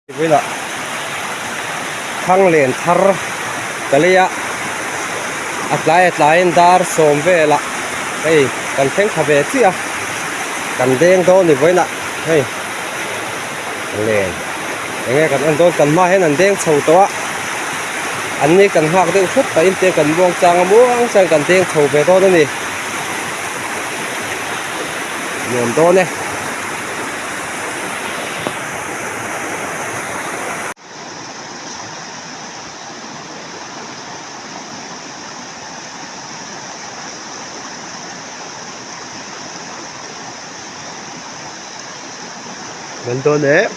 với là thăng liền thar cái này apply dar som về là hey cần thêm thà về chứ cần đen đó thì với là hey liền nghe cần ăn đó cần mai hay là đen sầu to anh ấy cần hoa cái phút tại em cần buông sang muốn sang cần đen sầu về đó nè nhiều đó nè mình tôi nè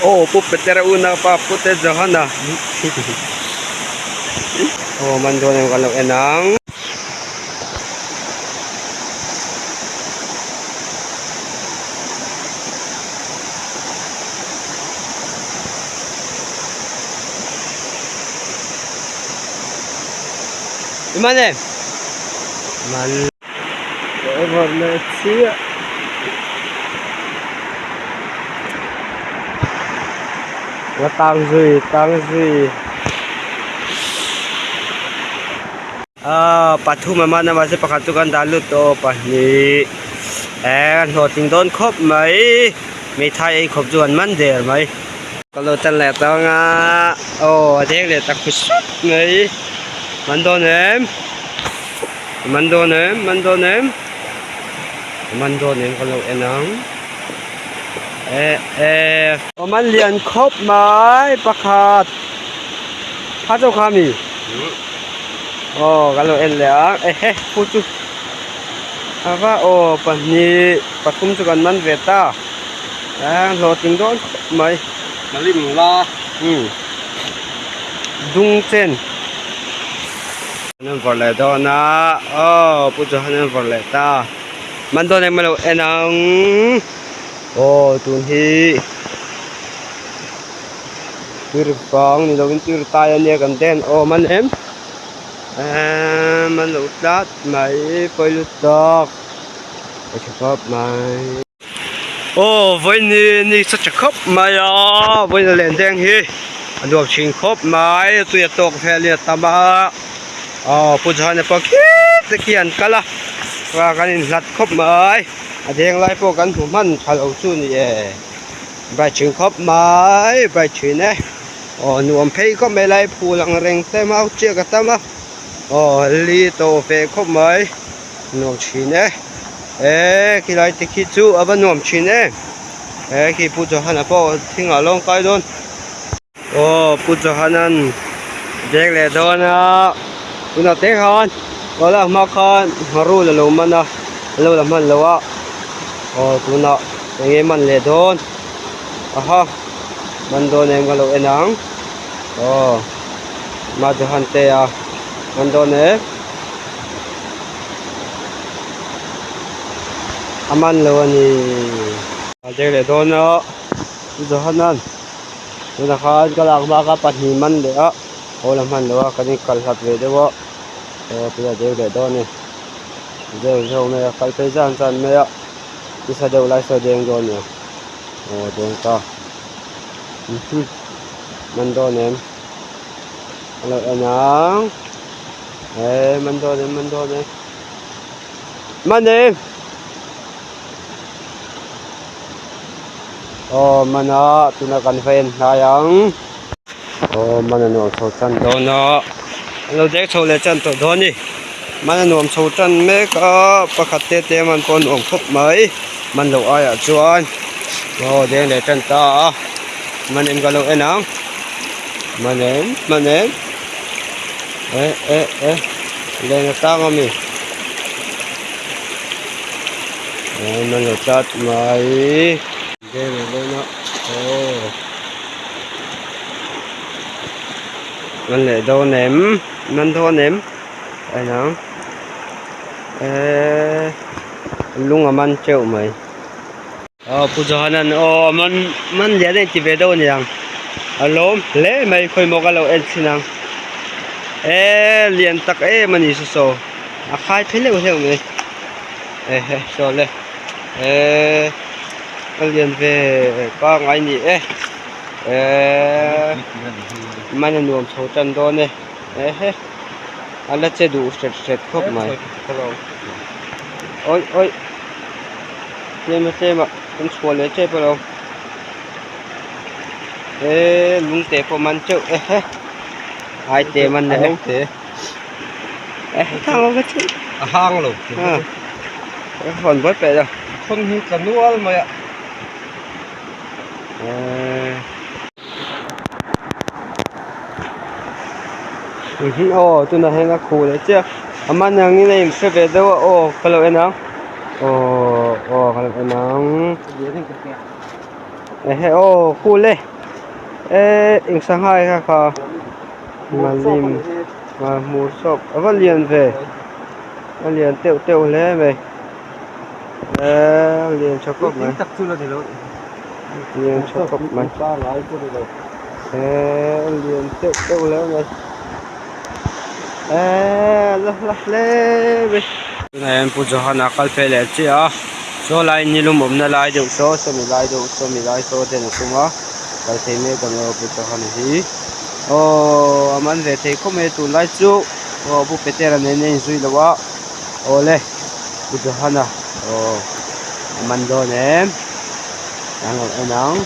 oh pupetera una pa pute johana oh man doon yung kalong enang Imane man over let's see tăng gì pathu mama na masih pakatukan dalut to pahni ho ting don khop mai mi thai khop juan man der mai kalau tan le ta nga dek le ta khusut ngai man don em kalau enangมันเรียนครบไหมประคาดพระเจ้าข้ามีกันเราเอ็นแล้วพูดจุว่าปัจจุบันปฐุมสุกันมันเวต้าเราติงโดนไหมมาลิมลาดุงเซนนั่นฟอร์เลต้านะพูดจุนั่นฟอร์เลต้ามันโดนเอ็มเราเอ็นังตุนฮีterbang ni lawin tirtaya niya kanten man man lutat mai polutak chakap mai với ni sa chakap mai với len deng hi anduak ching khop mai tuya tok pheli tama pujhan pa ki kian kala wa kanin lat khop mai adeng lai po kan thuman thalo chu ni bai ching khop mai bai chine nuam phei có mấy lai phù lặng rèn tem mau chia cả tâm li tô về khóc mới nuam chín đấy khi lại thì khi chú ở bên nuam chín đấy khi phụ cho hắn po thinh ở long coi luôn phụ cho hắn đẹp lẹ đó nè tụi nó tiếc hơn gọi là mặc hơn haru là lâu mình lâu là mình lâu tụi nó nghe mình lẹ đó mình đó em có lâu em nắng mà cho hắn tê mình đó nè mình lâu anh đây là đó nữa cho hắn ăn cho nó khăn cái lạc ba cái bát mì mình đấy làm hắn lâu cái này cần hạt về đấy vợ bây giờ đây là đó nè giờ sau này phải thời gian dần này đi sao đâu lại sao đen rồi nè đen to mình đó nè rồi anh mình đó nè mình đi mình tụi nó cần phèn hay không mình nó sầu chân đó nó lâu đẹp sầu lệ chân tổ đó đi mình nó sầu chân mấy có bạc hạt tê mình còn uống thuốc mới mình đâu ai ở chuan đen lệ chân to mình em có lâu em nào mình em lên nó tao mà mình nó chặt mày Ghê rồi lên đó. Ồ. Mình lại đâu ném, mình thôi ném. Đây nào. Ê, lung à man chịu mày. Phụ cho hắn mình giờ này chỉ về đâu nhỉ? Alo, lẽ mày khơi một cái lẩu em xin nào. Ê, liền tắc mình đi số. Khai thấy lẩu theo mày. Ê, số lên. Ê, liền về qua ngay nhỉ? Ê, mình nuông số chân đó nè. Ê, anh là chế đủ sệt khóc mày. Ôi, ôi, xem mà, con xua lấy chế vào đâu. Ê, lung tế của mình chịu. Ê, ai tế mình này. Ê, thang cái chứ. Hang luôn. Còn vớt về rồi. Không hít cả nuôi mà ạ. Ồ, tôi nói là khu đấy chứ. Mà nàng như này sẽ về đâu? Ồ, cái lỗ nào? Ồ, cái lỗ nào? Ồ, khu lệ. Ê, anh sang hai ha khờ. Mà lim, mà mua sộp. Vẫn liền về. Vẫn liền tiêu lệ về. Liền cho cốc này. Liền cho cốc này. Liền tiêu lệ này. Lê này em phụ cho hắn akal phê lệ chứ à. Số lại như lúc mồm nó lại được số mi lại được số mi lại số thế nào cũng á. Cái thế này còn ở phụ cho hắn gì. Ồ, mình về thấy không mấy tụ lại chú. Ồ, phụ bê tê ra nên duy là quá. Ồ lê, phụ cho hắn à. Ồ, mình đồ nè. Đang ở đây nắng.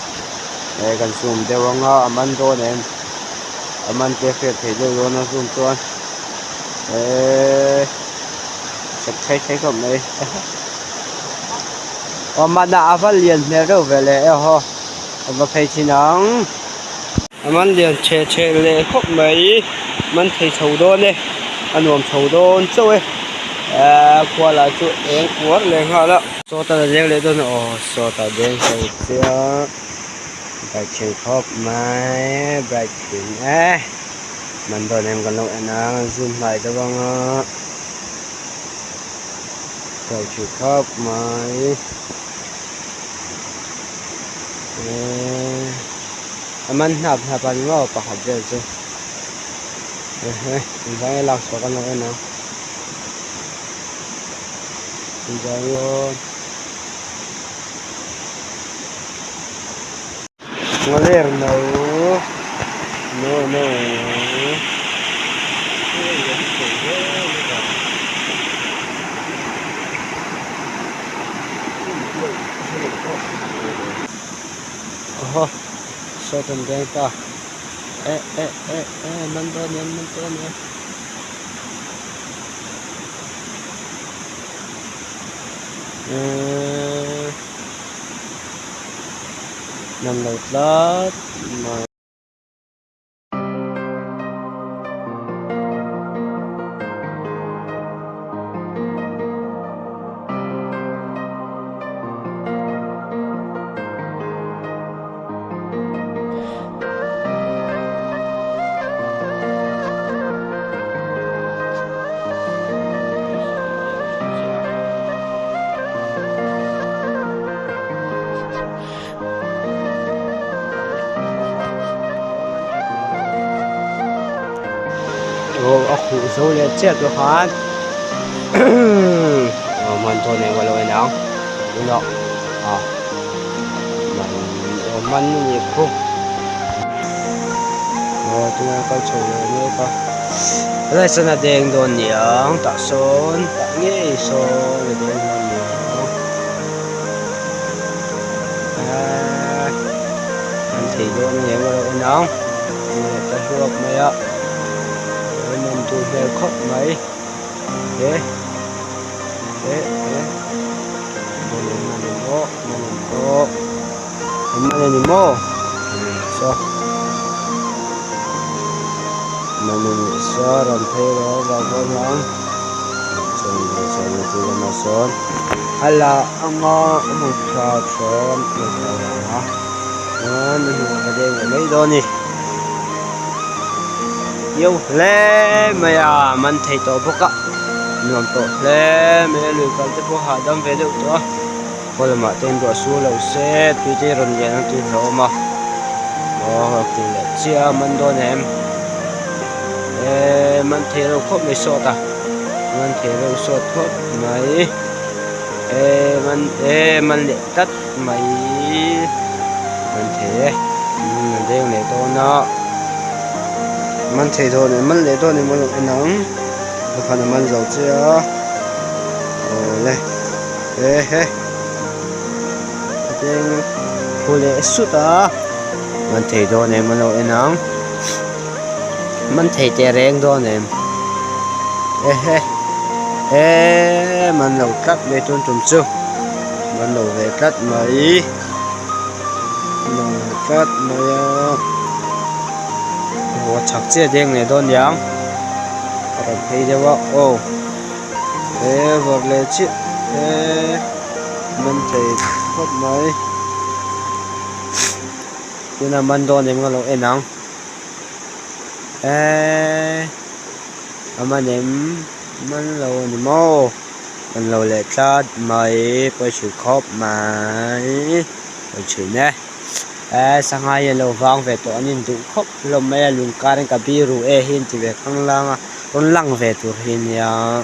Đây cần zoom đều ngon, mình đồ nè. Mình cái phê thấy được nó zoom tuần. Sắp thấy không đây. Mà đã phát liền nè đâu về lẽ ho. Và phải chỉ nắng. Mình liền chê lệ khóc mấy. Mình thấy sầu đôn đây. Anh uống sầu đôn châu ấy. Qua là chỗ em cuốn lên hoa đó. Số ta là riêng lệ đôn. Số ta riêng sầu chia. Bài chơi khóc mấy. Bài chuyện mình đồn em còn lâu anh zoom lại cho vâng rồi chịu khóc mới mình hạp anh ngó có hạt gì chứ mình phải làm sao con lâu nào mình phải luôn ngolir no sao tình đây ta mình tên em nằm lột lót mà khu số lên chết tôi hát mình thôi này qua lối nào đúng không mình nhiệt không chúng ta coi chủ nữa coi đây sẽ là đèn đồn nhang tạ son tạ nghe son là đèn đồn nhang anh thì luôn nhẹ qua lối nào ta chuộc mày ạ mình tụi về khóc mấy thế mình mô so mình so làm thế đó và con lắm rồi thì là mà son hay là ông một trò son nó cái đen mấy đó nè yêu lẽ mày à mình thấy tổ bốc á nuông tổ lẽ mày lười còn tới bốc hạ đâm về đâu đó có là mà tên đua số lâu xe tùy thế rồi nhà nó tùy lâu mà thì là chia mình đó em mình thấy đâu không mấy số ta mình thấy đâu số thôi mấy mình để tắt mấy mình thấy mình đeo này to nó mình thấy thôi này mình để thôi này mình làm nóng nó phải là mình giàu chưa này ê đen cô lẽ suốt à mình thấy thôi này mình làm nóng mình thấy trẻ rèn thôi này mình làm cắt về tuần trùng chưa mình làm về cắt mấy cắt mấy chắc chia đen này thôi nhá thấy chưa vậy ô vật lệ chứ mình thấy khóc mấy cho nên mình thôi này mình làm em nóng mà nem mình lâu thì mô mình lâu lệ chát mấy bây giờ khóc mấy bây giờ nè sang hai lâu vang về tụi anh đủ khóc lâu mấy luôn cả cái biru hin thì về khăng lang con lăng về tụi hin ya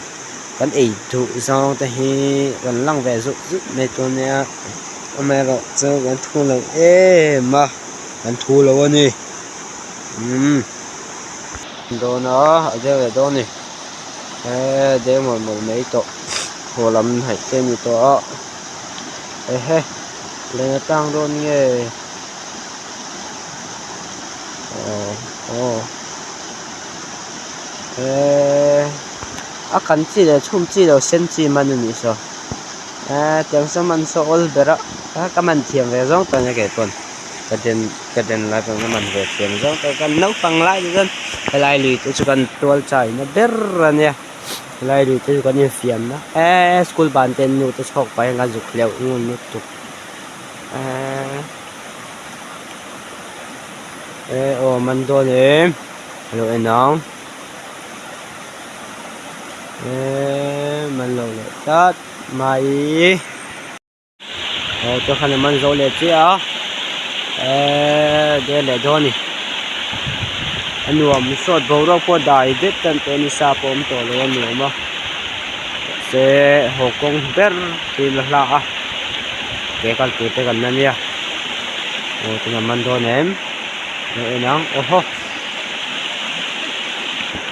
con ấy tụi sao thì con lăng về giúp mấy tụi nè mà rồi chơi con thu lâu mà con thu lâu nè đồ nó ở đây đồ này để một mấy tổ hồ lắm hay trên như tổ lên tăng đồ nghe cần chỉ là chung chỉ là sen chỉ mà nên sao tiếng sao mình sao all better các mình thiền về giống tao như cái tuần cái đền lại phần mình về thiền giống tao cần nấu bằng lại đi dân cái lại lì tôi chỉ cần tuôn chảy nó bớt ra nè lại lì tôi chỉ cần như phiền đó school bàn tên nụ tôi học phải ngã dục liệu ngon nút tục mình tôi em rồi nóng mình rồi tết mày cho khăn mình rồi lệ chứ á đây là đó nè anh nuông sốt bầu rau po đài đứt tên tên sa pom tổ rồi anh nuông mà sẽ học công ber thì là lạ cái con tụi cái con này nha thì là mình thôi ném rồi nóng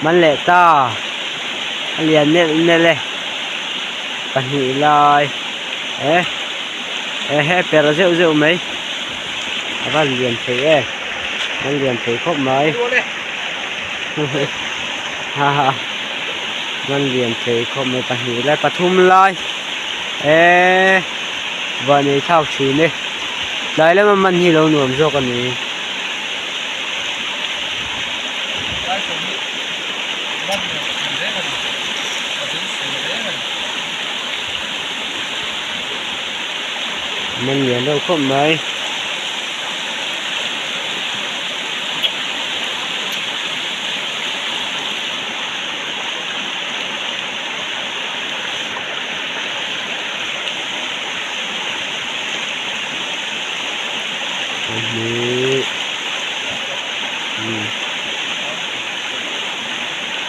mình lệ ta liền nè lệ cái gì lại pero rượu mấy và liền thấy mình liền thấy khóc mấy ha mình liền thấy khóc mấy cái gì lại bắt thum lại và này thao chỉ này đấy là mình hi lâu nuông rồi con này mình liền đâu khóc mấy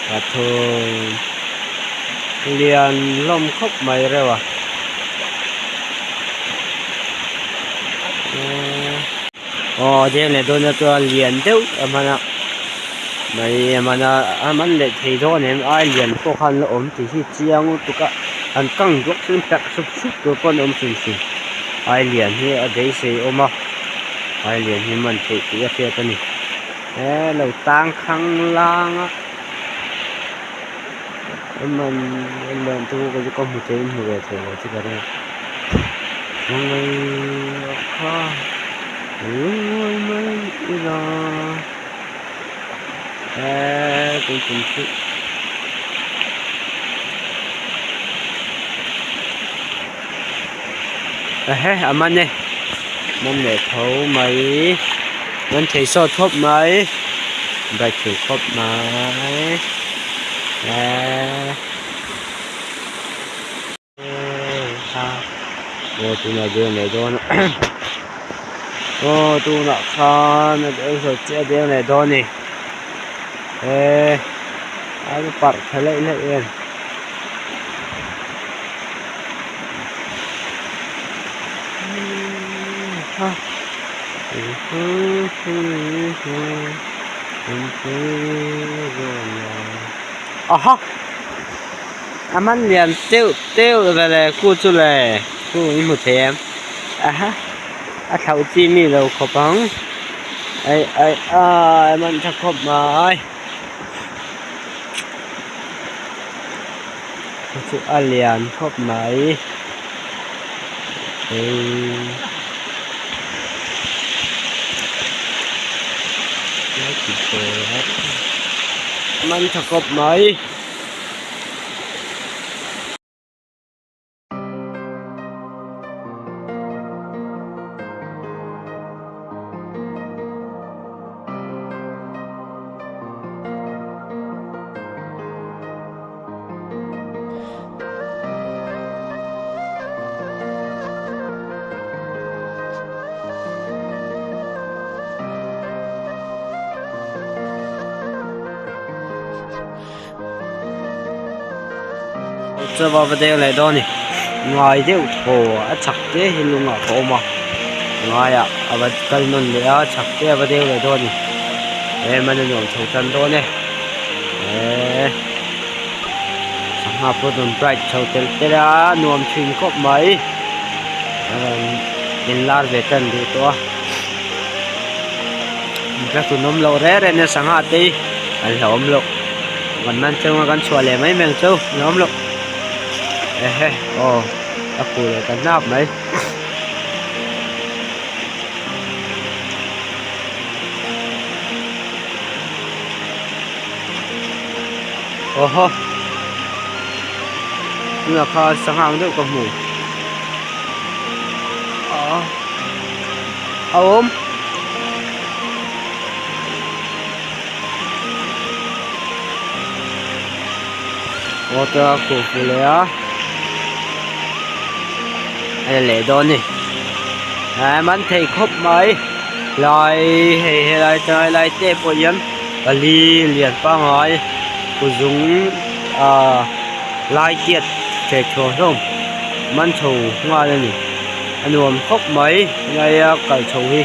và thôi liền lom khóc mày rồi đây này tôi liền đâu mà mày mà mình để thấy thôi nên ai liền khó khăn là ốm thì chiang tụi cả anh căng ruột xuống tạt sụp rồi con ốm xinh xinh ai liền thì ở đây sẽ ốm ai liền thì mình thấy cái phía cái này lâu tăng khăng lang á mình lên tôi có một cái người thầy rồi chứ cái này người khó người mới ra cũng cũng thích anh này mình để thấu mấy mình thấy so thốt mấy vậy thử thốt mấy ô tu nào đường này đó ô tu nào khan nó rồi chơi đường này đó nè ai cũng bắt thấy lấy em ha aha aman liền tiêu tiêu về là cu chu lệ cu như một thèm aha thầu chi mi đâu có bằng ai ai mình chắc không mà chu alien không mấy mình thật cột mấy cho vào video này đó nè ngoài điệu thổ chắc thế thì luôn ở thổ mà ngoài và cây nôn để chắc thế video này đó nè em mình dùng thủ chân đó nè sáng học tôi dùng bright châu tên thế đó nuông chuyên cốc mấy in lar về chân đi to các tụi nôm lâu rẻ nên sáng học đi anh hổng lộ còn mang chơi mà con xòe lẻ mấy miếng châu nhóm lộ aku là cái nắp này nhưng mà kho sáng hàng được con mù ôm tôi cổ phụ lẽ lệ đó nè mình thấy khóc mấy lại lại trời lại tê bộ yên và li liền qua ngoài của dùng lại kiệt để cho không mình thầu hoa đây nè anh nuông khóc mấy ngay cởi thầu đi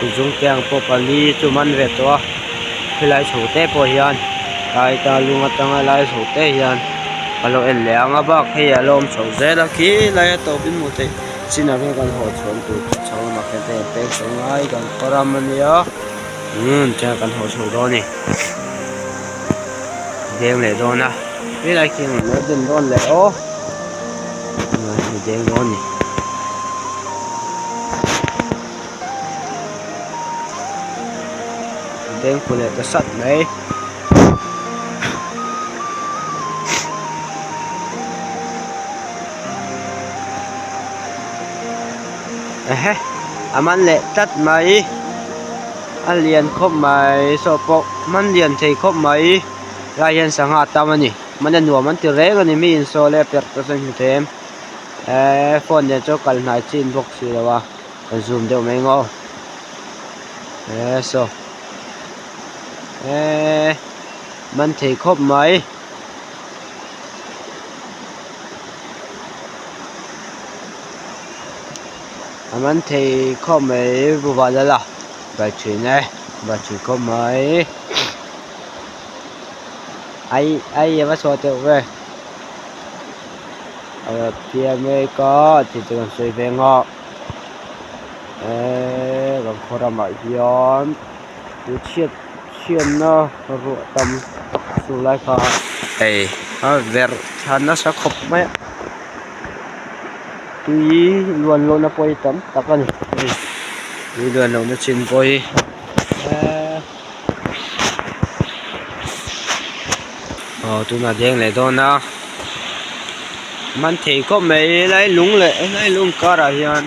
của dùng tiền bộ và li tụi mình về đó thì lại thầu tê bộ yên lại ta luôn tăng lại thầu tê yên alo em lẽ ngã bác hay alo sầu dễ đó khi lại tàu bin một thế xin là cái con hồ chuẩn tụ cháu mà cái tên tên sống ai còn có làm gì đó cha con hồ sầu đó nè đen này đó nè với lại khi nó đừng đó lẽ ó đen đó nè đen của này ta sắt đấy mình lệ tắt máy anh liền không máy số bộ mình liền thấy không máy ra hiện sáng hạt tao nhỉ mình đang nuôi mình từ rễ cái này mình số lệ bẹt tôi xin thêm phone này cho cần này trên box gì đó cần zoom đều mấy ngô so mình thấy không máy mình thì có mấy vụ vặt là bài chuyện này bài chuyện có mấy ai mà số tiêu về kia mới có thì tôi còn suy về ngọ còn khó làm mọi chuyện tôi chiên nó rượu tầm xuống lại khó về hắn nó sẽ khóc mấy tuy luôn luôn nó quay tấm tập anh tuy luôn nó trên quay tôi là đen này thôi nó มันเทก็ไม่ไล่ลุงเลยไล่ลุงก็อะไรยัน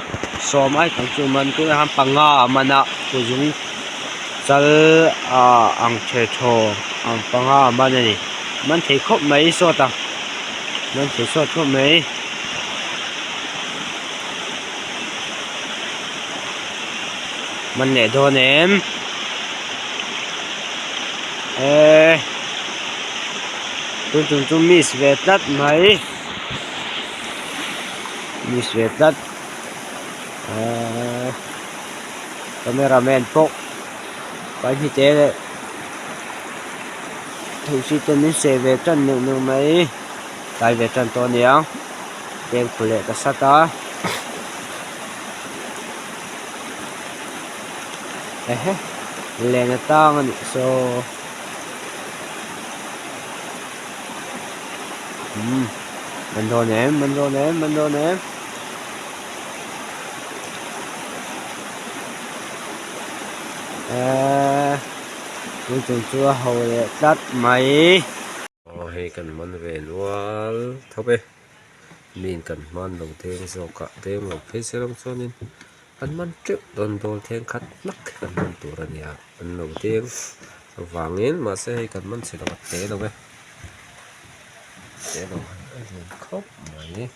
สมัยของจูมันก็ทำปังงามันอะกูยุงจะอังเชโชอังปังงามันนี่มันเทก็ไม่สดอ่ะมันเทสดก็ไม่มันเนี่ยโดนเอ็มจุมีสเวตัดไหมมีสเวตัดcameraman po phải như thế đấy thì chỉ tên những xe về chân nửa mấy tại về chân to nhé đen phụ lệ ta sát đó lên là tao anh so mình đồ ném tôi chừng chưa hồi tắt máy hay cần món về luôn thâu bê mình cần món đầu tiên rồi cả thêm một phía xe lông cho nên ăn món trước đồn đồn thêm khát nắc cần món tủ ra nhà ăn đầu tiên vàng yến mà sẽ hay cần món sẽ là tế đâu bê tế đâu khóc máy